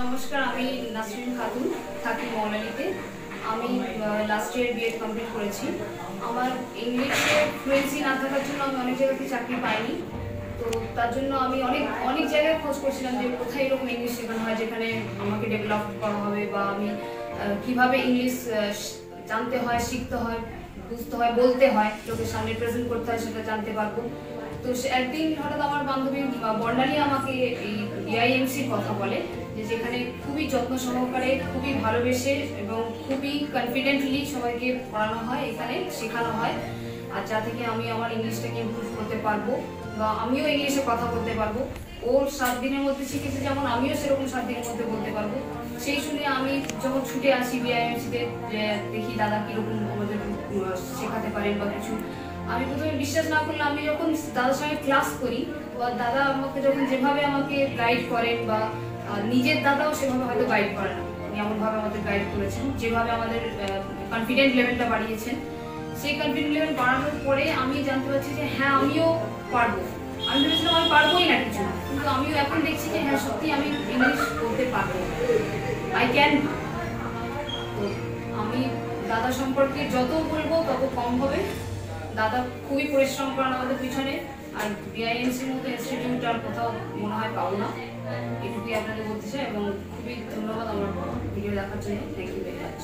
নমস্কার, আমি নাসরিন খাতুন, থাকি মৌলালিতে। আমি লাস্ট ইয়ার বিএড কমপ্লিট করেছি। আমার ইংলিশে ফ্লুয়েন্সি না থাকার জন্য আমি অনেক জায়গাতে চাকরি পাইনি। তো তার জন্য আমি অনেক অনেক জায়গায় খোঁজ করছিলাম যে কোথায় এরকম ইংলিশ শেখানো হয় যেখানে আমাকে ডেভেলপ করা হবে, বা আমি কীভাবে ইংলিশ জানতে হয়, শিখতে হয়, বুঝতে হয়, বলতে হয়, লোকের সামনে প্রেজেন্ট করতে হয়, সেটা জানতে পারবো। তো একদিন হঠাৎ আমার বান্ধবী বর্ণালী আমাকে এই বিআইএমসির কথা বলে, যেখানে খুবই যত্ন সহকারে, খুবই ভালোবেসে এবং খুবই কনফিডেন্টলি সবাইকে পড়ানো হয়, এখানে শেখানো হয়। আর যা থেকে আমি আমার ইংলিশটাকে ইমপ্রুভ করতে পারবো, বা আমিও ইংলিশে কথা বলতে পারবো। ও 7 দিনের মধ্যে শিখেছে, যেমন আমিও সেরকম 7 দিনের মধ্যে বলতে পারবো। সেই শুনে আমি যখন ছুটে আসি বিআইএমসিতে, দেখি দাদা কীরকম আমাদের শেখাতে পারেন বা কিছু। আমি প্রথমে বিশ্বাস না করলে, আমি যখন দাদার সঙ্গে ক্লাস করি বা দাদা আমাকে যখন যেভাবে আমাকে গাইড করেন, বা নিজের দাদাও সেভাবে হয়তো গাইড করে না, উনি এমনভাবে আমাদের গাইড করেছেন, যেভাবে আমাদের কনফিডেন্ট লেভেলটা বাড়িয়েছেন। সেই কনফিডেন্ট লেভেল বাড়ানোর পরে আমি জানতে পারছি যে হ্যাঁ, আমিও পারবো। আমি ভেবেছিলাম আমি পারবোই না কিছু, কিন্তু আমিও এখন দেখছি যে হ্যাঁ, সত্যি আমি ইংলিশ বলতে পারবো, আই ক্যান। তো আমি দাদা সম্পর্কে যত বলবো তত কম হবে। দাদা খুবই পরিশ্রম করেন আমাদের পিছনে, আর বিআইএমসির মতো ইনস্টিটিউট আর কোথাও মনে হয় পাবো না। এটুকুই আপনাদের বলতে চাই, এবং খুবই ধন্যবাদ আমার ভিডিও দেখার জন্য। Thank you very much.